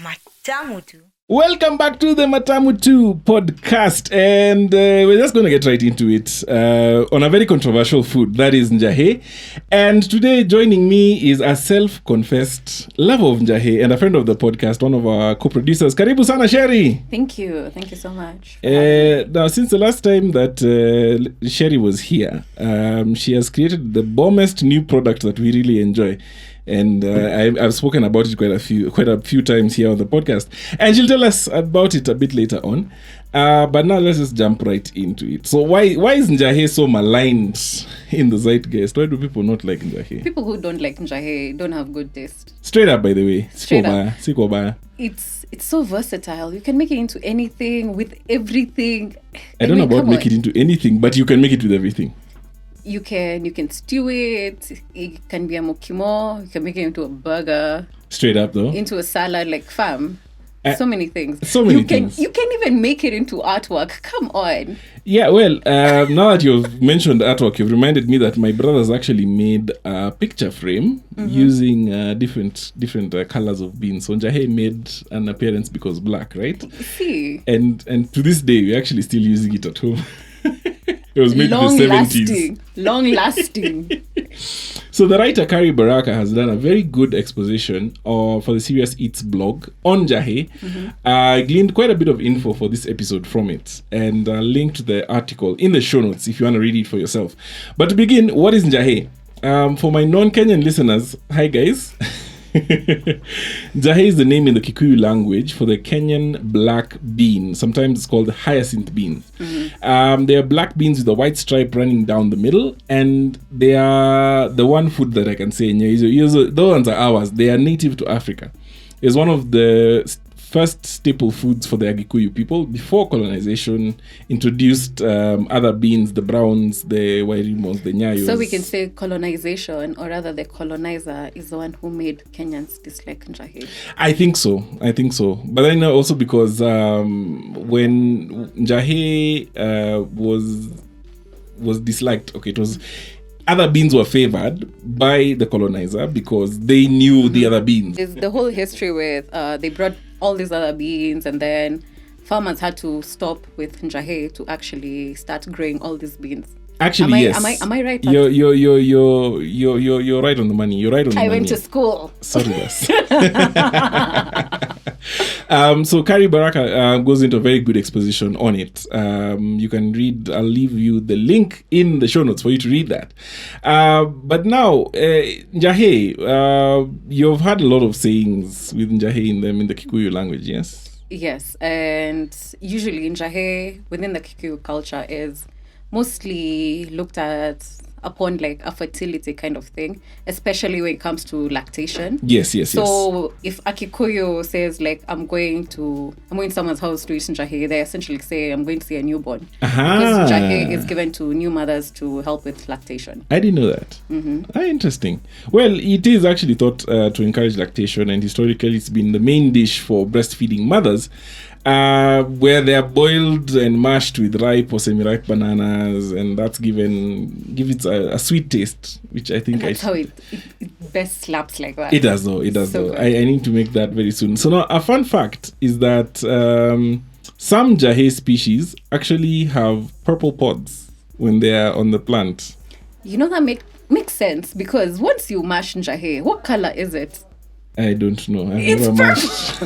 Matamu too. Welcome back to the Matamu 2 podcast, and we're just going to get right into it on a very controversial food, that is Njahi. And today joining me is a self-confessed lover of Njahi and a friend of the podcast, one of our co-producers. Karibu sana, Sherry. Thank you so much. Now, since the last time that Sherry was here, she has created the bombest new product that we really enjoy. And I've spoken about it quite a few times here on the podcast, and she'll tell us about it a bit later on. But now let's just jump right into it. So why is Njahi so maligned in the zeitgeist? Why do people not like Njahi? People who don't like Njahi don't have good taste. Straight up, by the way. Straight up. Sikobaya. It's so versatile. You can make it into anything with everything. I don't know about make it into anything, but you can make it with everything. You can stew it. It can be a mokimo. You can make it into a burger. Straight up, though. Into a salad, like fam. So many things. You can even make it into artwork. Come on. Yeah, well, now that you've mentioned artwork, you've reminded me that my brothers actually made a picture frame using different colors of beans. So Njahi made an appearance because black, right? See. And to this day, we're actually still using it at home. It was made in the 70s. Long lasting. So the writer Kari Baraka has done a very good exposition for the Serious Eats blog on Njahi. I gleaned quite a bit of info for this episode from it, and I'll link to the article in the show notes if you want to read it for yourself. But to begin, what is Njahi? For my non-Kenyan listeners, hi guys. Njahi is the name in the Kikuyu language for the Kenyan black bean. Sometimes it's called the hyacinth bean. They are black beans with a white stripe running down the middle, and they are the one food that I can say, those ones are ours. They are native to Africa. It's one of the first staple foods for the Agikuyu people before colonization introduced other beans, the browns, the wairimos, the nyayos. So we can say colonization, or rather the colonizer is the one who made Kenyans dislike Njahi. I think so. But I know also because when Njahi was disliked, it was... Other beans were favored by the colonizer because they knew the other beans. There's the whole history with they brought all these other beans, and then farmers had to stop with Njahi to actually start growing all these beans. Actually, yes. Am I right? You're right on the money. You're right on the money. I went to school. Sorry, boss. So Kari Baraka goes into a very good exposition on it. You can read. I'll leave you the link in the show notes for you to read that. But now, Njahi, you've had a lot of sayings with Njahi in them in the Kikuyu language, yes? Yes, and usually Njahi within the Kikuyu culture is mostly looked at upon like a fertility kind of thing, especially when it comes to lactation. Yes. So if a Kikuyu says like I'm going to someone's house to eat Njahi, they essentially say I'm going to see a newborn. Because Njahi is given to new mothers to help with lactation. I didn't know that. Interesting. Well, it is actually thought to encourage lactation, and historically it's been the main dish for breastfeeding mothers. Where they are boiled and mashed with ripe or semi-ripe bananas, and that's give it a sweet taste, which I think that's how it best slaps like that. It does though. I need to make that very soon. So now a fun fact is that some Njahi species actually have purple pods when they are on the plant. You know, that makes sense, because once you mash Njahi, what color is it? I don't know. I've never mashed.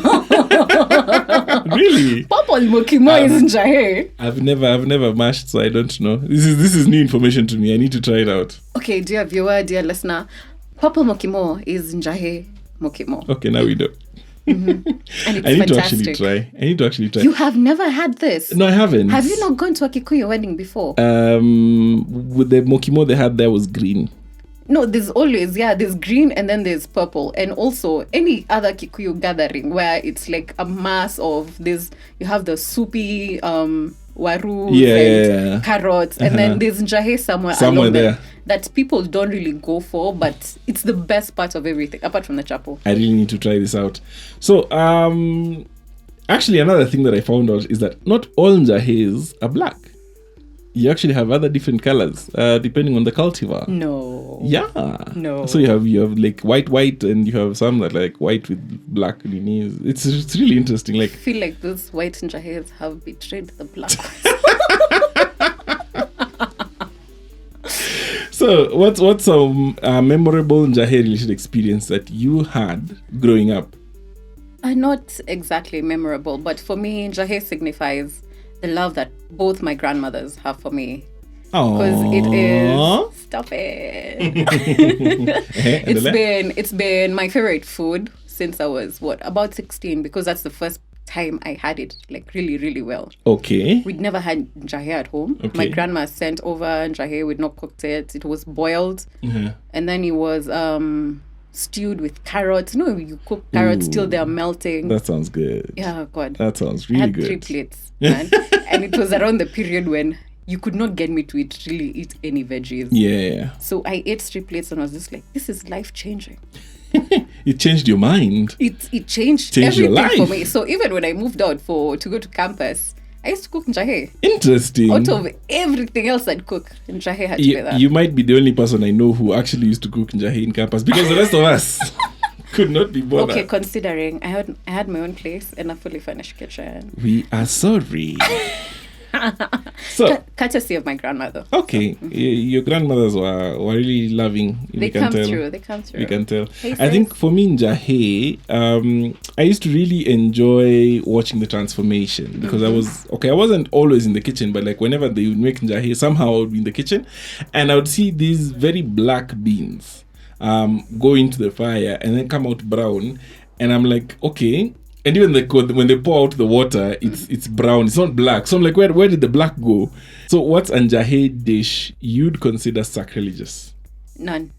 Really? Purple mokimo is Njahi. I've never mashed, so I don't know. This is new information to me. I need to try it out. Okay, dear viewer, dear listener, purple mokimo is Njahi mokimo. Okay, now we know. And it's I need fantastic. to actually try. You have never had this? No, I haven't. Have you not gone to a Kikuyu wedding before? With the mokimo they had there was green. No, there's green and then there's purple. And also any other Kikuyu gathering where it's like a mass of this, you have the soupy waru and carrots, and then there's Njahi somewhere along there that people don't really go for, but it's the best part of everything, apart from the chapel. I really need to try this out. So, actually another thing that I found out is that not all Njahis are black. You actually have other different colors depending on the cultivar. No. Yeah. No. So you have like white, and you have some that like white with black knees. It's really interesting. Like I feel like those white Njahis have betrayed the black. So what's some memorable Njahi related experience that you had growing up? Not exactly memorable, but for me, Njahi signifies the love that both my grandmothers have for me. Because it is... Stop it. It's been my favorite food since I was, about 16, because that's the first time I had it, like, really, really well. Okay. We'd never had Njahi at home. Okay. My grandma sent over Njahi. We'd not cooked it. It was boiled. And then it was stewed with carrots. You know, you cook carrots till they're melting. That sounds good. Yeah, God. That sounds really good. I had 3 plates, man. And it was around the period when you could not get me to eat any veggies. Yeah. So I ate 3 plates and I was just like, this is life-changing. It changed your mind. It changed your everything life for me. So even when I moved out to go to campus, I used to cook Njahi. Interesting. Out of everything else I'd cook, Njahi had to be there. You might be the only person I know who actually used to cook Njahi in campus, because the rest of us could not be bothered. Okay, considering I had my own place and a fully furnished kitchen. We are sorry. So, courtesy of my grandmother. Okay, your grandmothers were really loving. They come through. We can tell. Hey, I think for me, Njahi, I used to really enjoy watching the transformation, because I wasn't always in the kitchen, but like whenever they would make Njahi, somehow I would be in the kitchen, and I would see these very black beans go into the fire and then come out brown, and I'm like, okay. And even when they pour out the water, it's brown. It's not black. So I'm like, where did the black go? So what's a Njahi dish you'd consider sacrilegious? None.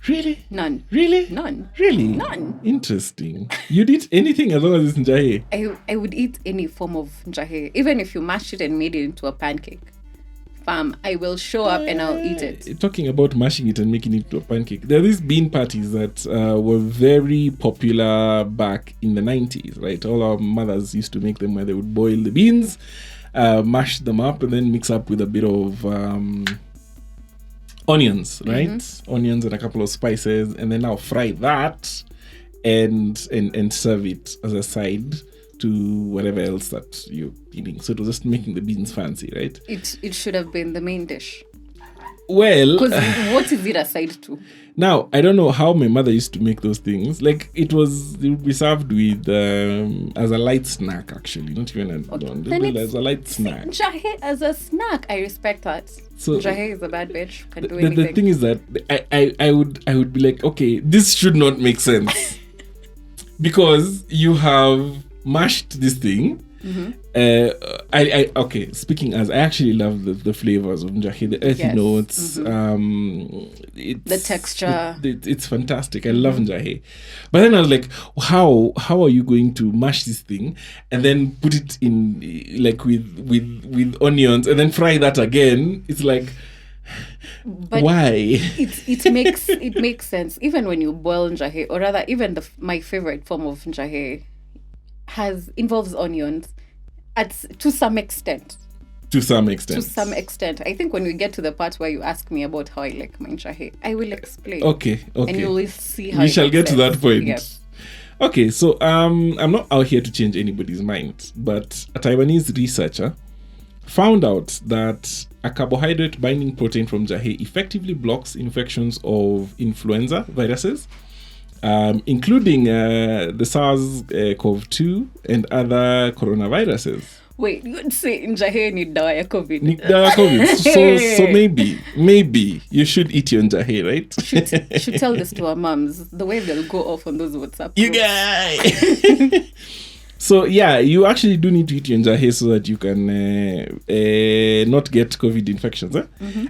Really? None. Really? None. Really? None. Interesting. You'd eat anything as long as it's Njahi? I would eat any form of Njahi, even if you mashed it and made it into a pancake. I will show up and I'll eat it. Talking about mashing it and making it into a pancake, there are these bean parties that were very popular back in the 90s, right? All our mothers used to make them, where they would boil the beans, mash them up, and then mix up with a bit of onions, right? Onions and a couple of spices, and then I'll fry that and serve it as a side to whatever else that you're eating. So it was just making the beans fancy, right? It should have been the main dish. Well, because what is it aside to? Now, I don't know how my mother used to make those things. Like it would be served with as a light snack, actually, not even as a light snack. Njahi as a snack, I respect that. So Njahi is a bad bitch. Can do anything. The thing is that I would be like, okay, this should not make sense because you have mashed this thing. Okay, speaking as, I actually love the flavors of Njahi, the earthy notes, the texture. It's fantastic. I love Njahi. But then I was like, how are you going to mash this thing and then put it in like with onions and then fry that again? It's like, but why? It makes sense. Even when you boil Njahi, or rather even my favorite form of Njahi involves onions to some extent. To some extent. I think when we get to the part where you ask me about how I like my Njahi, I will explain. Okay. And you will see how we shall get to that point. Yes. Okay, so I'm not out here to change anybody's mind, but a Taiwanese researcher found out that a carbohydrate binding protein from Njahi effectively blocks infections of influenza viruses, including the SARS-CoV-2 and other coronaviruses. Wait, you would say Njahi ni dawa ya COVID? Ni dawa ya COVID. So maybe you should eat your Njahi, right? Should tell this to our moms. The way they'll go off on those WhatsApp groups. You guys! So yeah, you actually do need to eat your Njahi so that you can not get COVID infections.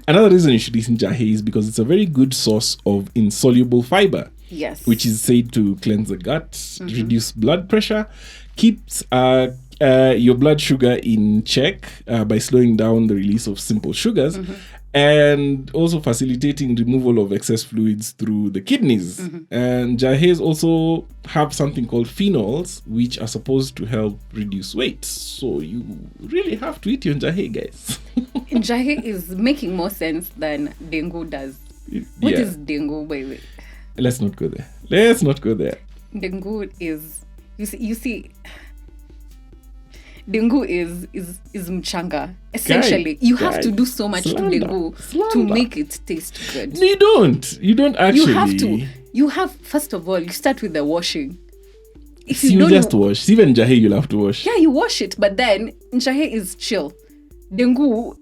Another reason you should eat Njahi is because it's a very good source of insoluble fiber. Yes. Which is said to cleanse the gut, reduce blood pressure, keeps your blood sugar in check by slowing down the release of simple sugars, and also facilitating removal of excess fluids through the kidneys. And Njahi also have something called phenols, which are supposed to help reduce weight. So you really have to eat your Njahi, guys. Njahi is making more sense than dengue does. What is dengue, by the way? Let's not go there. Dengue is, you see, dengue is mchanga. Essentially, you have to do so much to dengue to make it taste good. No, you don't actually. You have first of all, you start with the washing. If you just wash. Even Njahi, you'll have to wash. Yeah, you wash it, but then Njahi is chill. Dengue,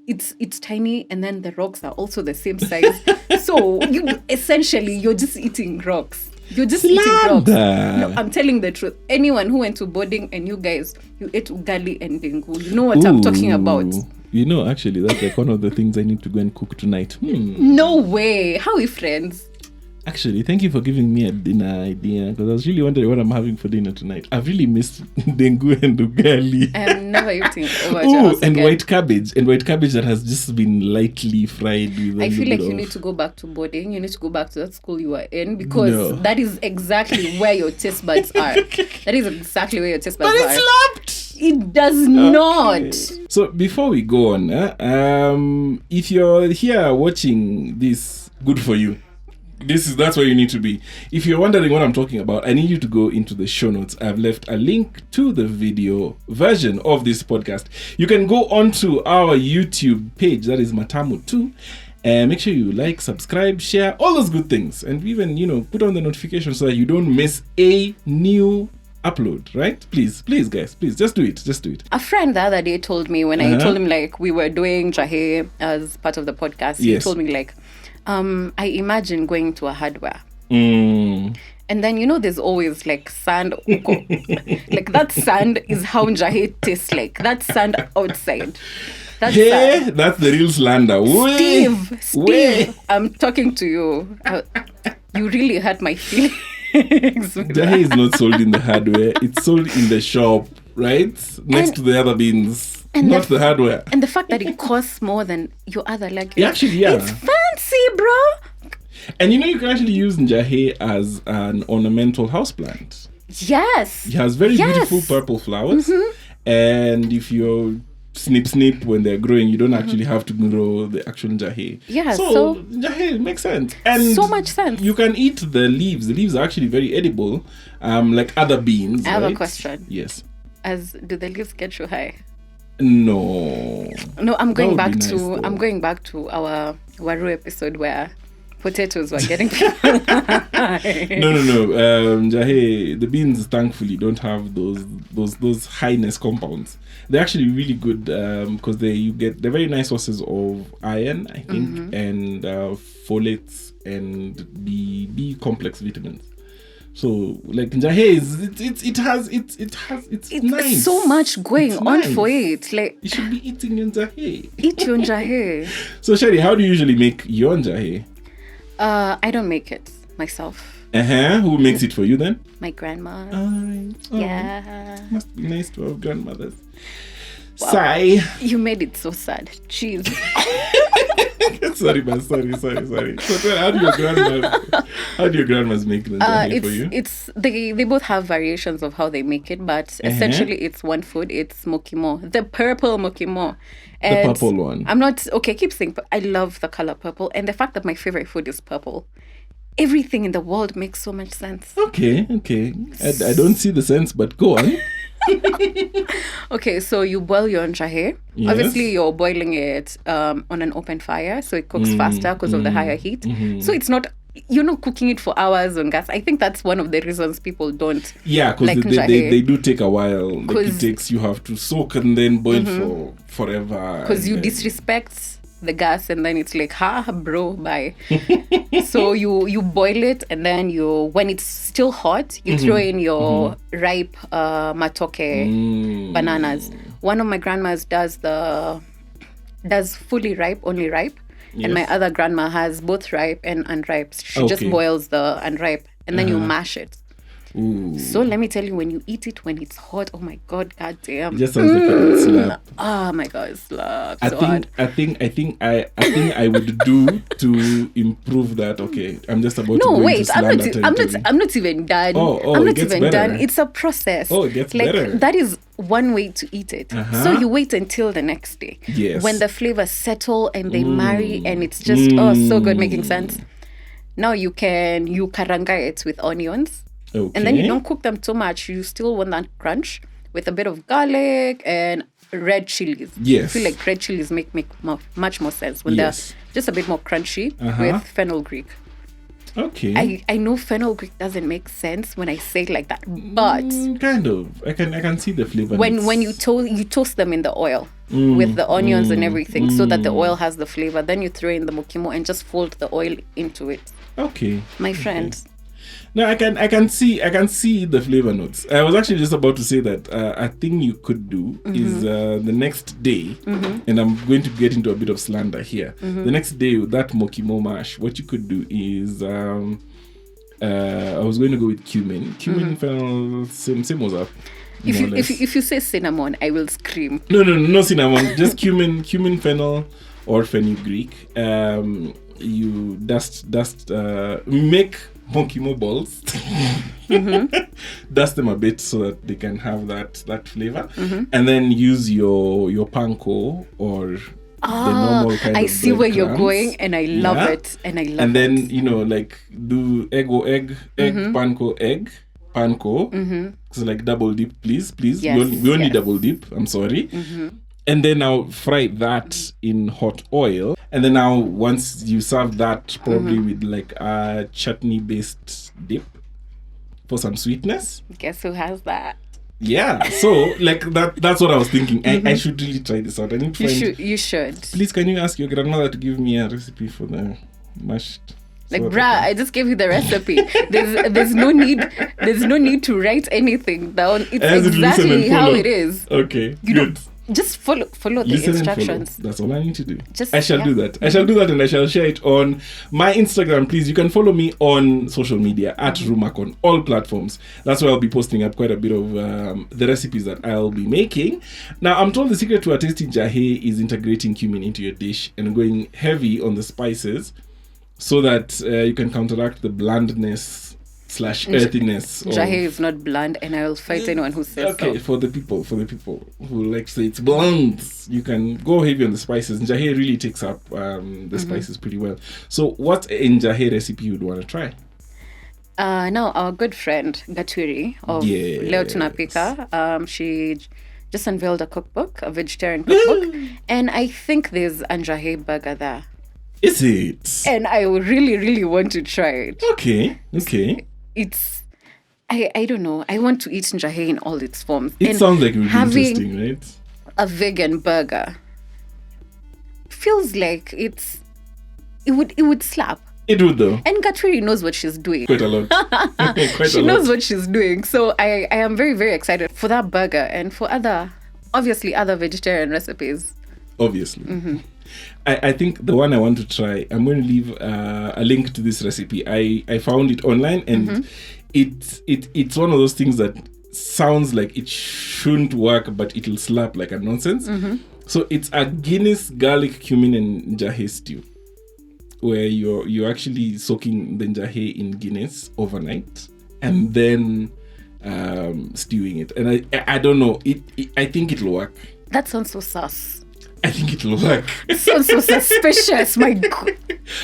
it's tiny, and then the rocks are also the same size. So you're just eating rocks. You're just eating rocks. No, I'm telling the truth. Anyone who went to boarding and you guys, you ate ugali and dengu, you know what I'm talking about. You know, actually, that's like one of the things I need to go and cook tonight. No way. How are we friends? Actually, thank you for giving me a dinner idea, because I was really wondering what I'm having for dinner tonight. I've really missed dengu and ugali. I am never eating over and white cabbage. And white cabbage that has just been lightly fried with I feel like you need to go back to boarding. You need to go back to that school you were in, because that is exactly where your taste buds are. That is exactly where your taste buds are. But it slapped! It does not. So before we go on, if you're here watching this, good for you. That's where you need to be. If you're wondering what I'm talking about, I need you to go into the show notes. I've left a link to the video version of this podcast. You can go onto our YouTube page, that is Matamu 2, and make sure you like, subscribe, share, all those good things. And even, put on the notification so that you don't miss a new upload, right? Please guys, just do it. A friend the other day told me, when I told him like we were doing Njahi as part of the podcast, he told me like, I imagine going to a hardware. And then, there's always like sand. Like that sand is how Njahi tastes like. That sand outside. That's the real slander. Steve, I'm talking to you. You really hurt my feelings. Njahi is not sold in the hardware. It's sold in the shop, right? Next to the other beans. Not the hardware. And the fact that it costs more than your other legumes. Actually, it's fancy, bro. And you can actually use Njahi as an ornamental houseplant. Yes. It has very beautiful purple flowers. And if you snip when they're growing, you don't actually have to grow the actual Njahi. Yeah, so Njahi makes sense. And so much sense. You can eat the leaves. The leaves are actually very edible, like other beans. I have a question. Yes. Do the leaves get you high? No, I'm going back to our Waru episode where potatoes were getting people high. No. Njahi, the beans thankfully don't have those highness compounds. They're actually really good because they're very nice sources of iron, I think, and folates and B complex vitamins. So like Njahi it's nice. So much going on for it. Like you should be eating your Njahi. Eat your Njahi. So Sherry, how do you usually make your Njahi? I don't make it myself. Who makes it for you then? My grandma. Yeah. Must be nice to have grandmothers. Wow. Sigh. You made it so sad. Jeez. Sorry. So how do your grandmas make the Njahi for you? They both have variations of how they make it, but essentially it's one food. It's mokimo, the purple mokimo. And the purple one. I'm not keep saying, but I love the color purple, and the fact that my favorite food is purple. Everything in the world makes so much sense. Okay. I don't see the sense, but go on. Okay, so you boil your Njahi. Yes. Obviously, you're boiling it on an open fire, so it cooks faster because of the higher heat. So it's not, you're not cooking it for hours on gas. I think that's one of the reasons people don't. Yeah, because like they do take a while. Like you have to soak and then boil for forever. Because you disrespect the gas, and then it's like, bro, bye. So you boil it, and then when it's still hot, you throw in your ripe matoke bananas. One of my grandmas does fully ripe, only ripe. Yes. And my other grandma has both ripe and unripe. She just boils the unripe, and then you mash it. Ooh. So let me tell you, when you eat it when it's hot, oh my god, goddamn. It just sounds like a slap. Oh my god, slap. I So think I would do to improve that. Okay, I'm just about to no, go wait. into I'm slander not territory. I'm not even done. Oh, I'm it not gets even better. done. It's a process. Oh, it gets like better. that is one way to eat it. Uh-huh. So you wait until the next day. Yes. When the flavors settle and they marry, and it's just so good, making sense. Now you karanga it with onions. Okay. And then you don't cook them too much. You still want that crunch with a bit of garlic and red chilies. Yes. I feel like red chilies make much more sense when Yes. they're just a bit more crunchy Uh-huh. with fennel-green. Okay. I know fennel-green doesn't make sense when I say it like that, but Kind of. I can see the flavor. when you toast them in the oil with the onions and everything, so that the oil has the flavor, then you throw in the mokimo and just fold the oil into it. Okay. My friend. No, I can see the flavor notes. I was actually just about to say that a thing you could do is the next day, and I'm going to get into a bit of slander here. The next day with that mokimo mash, what you could do is I was going to go with cumin. Cumin fennel, same was up. If you say cinnamon, I will scream. No cinnamon, just cumin fennel or fenugreek. You make mokimo balls, dust them a bit so that they can have that flavor, and then use your panko or the normal kind I of see where you're breadcrumbs. going, and I love it. And then like do egg panko egg panko. So like double dip, please. Yes, we only double dip. I'm sorry. And then now fry that in hot oil. And then now once you serve that, probably with like a chutney based dip for some sweetness. Guess who has that? Yeah. So like that's what I was thinking. I should really try this out. I need to find. You should. Please, can you ask your grandmother to give me a recipe for the mashed? Like, I just gave you the recipe. There's no need to write anything down. It's exactly how it is. Okay. You good. Just follow the instructions. That's all I need to do. Just, I shall do that. I shall do that, and I shall share it on my Instagram. Please, you can follow me on social media at Reumac on all platforms. That's where I'll be posting up quite a bit of the recipes that I'll be making. Now, I'm told the secret to a tasty njahi is integrating cumin into your dish and going heavy on the spices so that you can counteract the blandness / earthiness. Njahi is not bland, and I will fight anyone who says so. Okay, for the people who like to say it's bland, you can go heavy on the spices. Njahi really takes up the spices pretty well. So what's a njahi recipe you'd want to try? Now, our good friend Gatwiri of Leo Tunapika, she just unveiled a cookbook, a vegetarian cookbook, and I think there's a njahi burger there. Is it? And I would really, really want to try it. Okay. It's, I don't know. I want to eat njahi in all its forms. It sounds like it would be having interesting, right? a vegan burger feels like it would slap. It would though. And Gatwiri knows what she's doing. Quite a lot. She knows what she's doing. So I am very, very excited for that burger and for other vegetarian recipes. Obviously. I think the one I want to try, I'm going to leave a link to this recipe. I found it online, and it's one of those things that sounds like it shouldn't work, but it'll slap like a nonsense. So it's a Guinness garlic, cumin, and njahi stew, where you're actually soaking the njahi in Guinness overnight and then stewing it. And I don't know. I think it'll work. That sounds so sus. I think it'll work. It sounds so suspicious. My God.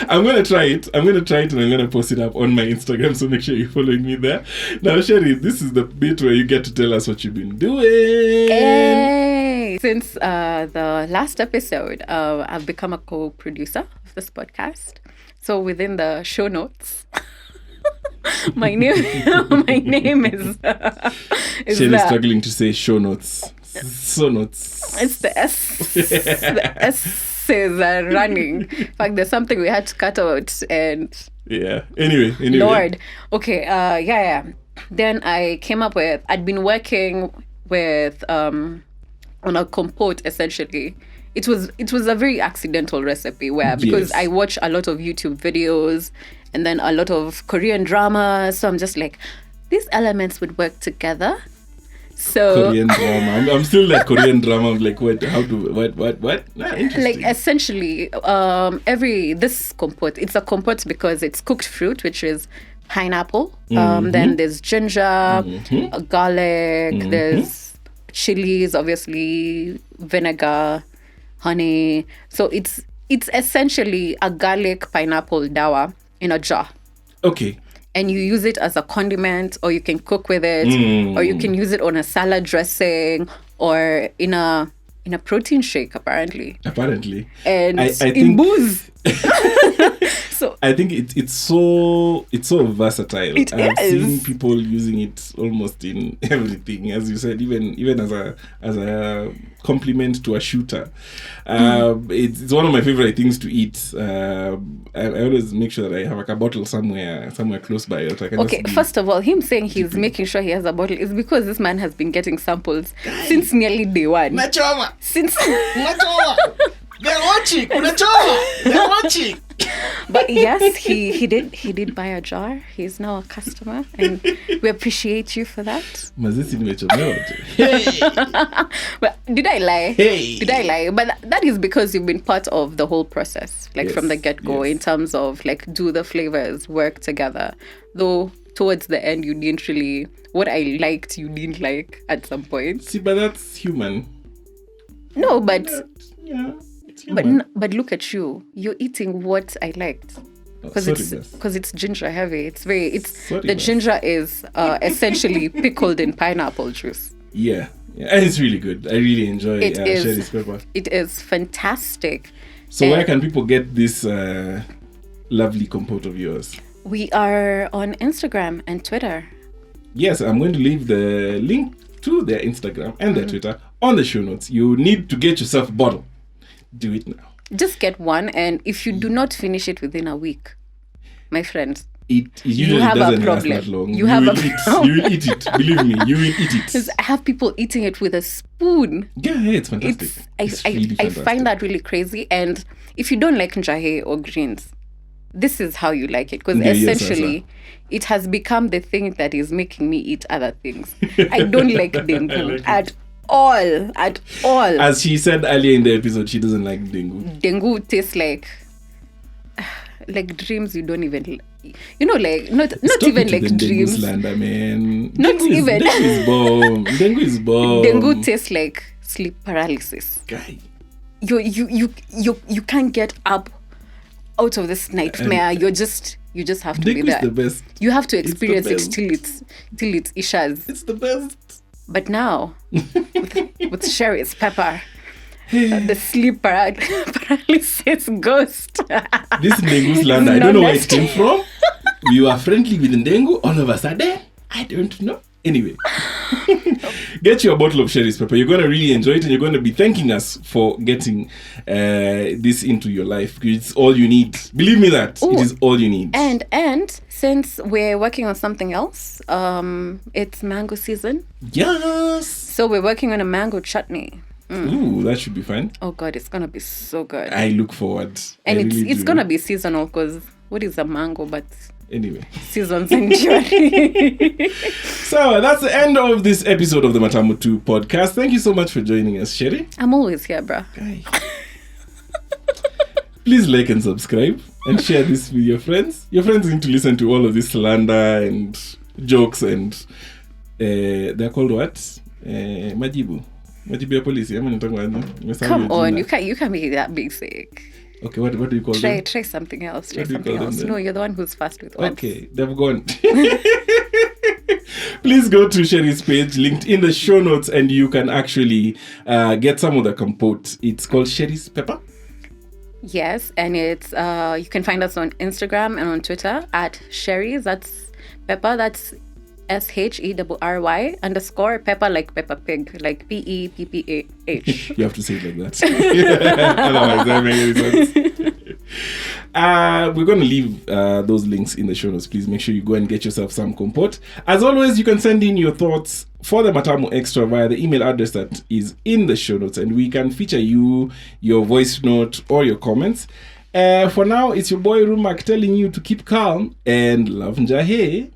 I'm going to try it and I'm going to post it up on my Instagram, so make sure you're following me there. Now, Sherry, this is the bit where you get to tell us what you've been doing. Hey! Since the last episode, I've become a co-producer of this podcast. So within the show notes, my name is Sherry's struggling to say show notes. So notes. It's the S. The S's are running. In fact, there's something we had to cut out, and yeah. Anyway. Lord. Okay. Yeah. Then I came up with. I'd been working with on a compote essentially. It was a very accidental recipe because I watch a lot of YouTube videos and then a lot of Korean drama. So I'm just like, these elements would work together. So Korean drama. I'm still like Korean drama. I'm like, what? How to? What? Interesting. like essentially, this compote. It's a compote because it's cooked fruit, which is pineapple. Then there's ginger, garlic. There's chilies, obviously, vinegar, honey. So it's essentially a garlic pineapple dawa in a jar. Okay. And you use it as a condiment, or you can cook with it, or you can use it on a salad dressing, or in a protein shake, apparently. And I think, in booze. So I think it's so versatile. I've seen people using it almost in everything, as you said, even as a compliment to a shooter. It's one of my favorite things to eat. I always make sure that I have like a bottle somewhere close by. Okay, first of all, him saying he's making sure he has a bottle is because this man has been getting samples since nearly day one. Nachoma. Since They're watching. But yes, he did buy a jar. He's now a customer, and we appreciate you for that. But did I lie? Hey. Did I lie? But that is because you've been part of the whole process, like from the get-go, in terms of like, do the flavors work together? Though towards the end, you didn't really. What I liked, you didn't like at some point. See, but that's human. No, but yeah. But look at you. You're eating what I liked. Because it's ginger heavy. The ginger is essentially pickled in pineapple juice. Yeah. And it's really good. I really enjoy Sherry's pepper. It is fantastic. So where can people get this lovely compote of yours? We are on Instagram and Twitter. Yes, I'm going to leave the link to their Instagram and their Twitter on the show notes. You need to get yourself a bottle. Do it now. Just get one, and if you do not finish it within a week, my friends, it usually doesn't last that long. You will eat it. Believe me, you will eat it. I have people eating it with a spoon. Yeah, it's fantastic. I find that really crazy. And if you don't like njahi or greens, this is how you like it, because essentially it has become the thing that is making me eat other things. I don't like dengu at all. As she said earlier in the episode, she doesn't like dengu. Dengu tastes like dreams you don't even, not Stop even like dengu dreams. Slander, man. Not even. Dengu is bomb. Dengu tastes like sleep paralysis. Guy. You can't get up out of this nightmare. You just have to be there. Dengu is the best. You have to experience it till it issues. It's the best. But now, with Sherry's pepper, the sleep paralysis ghost. This Ndengu slander, I don't know where it came from. We were friendly with Ndengu, all of a sudden, I don't know. Anyway, get your bottle of Sherry's pepper. You're going to really enjoy it, and you're going to be thanking us for getting this into your life. It's all you need. Believe me that. Ooh. It is all you need. And since we're working on something else, it's mango season. Yes. So we're working on a mango chutney. Ooh, that should be fun. Oh God, it's going to be so good. I look forward. And it's going to be seasonal, because what is a mango but... Anyway. Seasons and Njahi. So that's the end of this episode of the Matamu 2 podcast. Thank you so much for joining us, Sherry. I'm always here, bruh. Please like and subscribe and share this with your friends. Your friends need to listen to all of this slander and jokes and they're called what? Majibu ya police. Come on, you can't be that basic. Okay, what do you call them? Try something else. Try something else. No, you're the one who's fast with words. Okay, they've gone. Please go to Sherry's page, linked in the show notes, and you can actually get some of the compote. It's called Sherry's Pepper. Yes, and it's you can find us on Instagram and on Twitter at Sherry's. That's Pepper. That's SHERRY _ Pepper, like Peppa Pig, like PEPPAH. You have to say it like that. Otherwise, that makes any sense. We're going to leave those links in the show notes. Please make sure you go and get yourself some compote. As always, you can send in your thoughts for the Matamu Extra via the email address that is in the show notes, and we can feature your voice note or your comments. For now, it's your boy Reumac telling you to keep calm and love Njahi.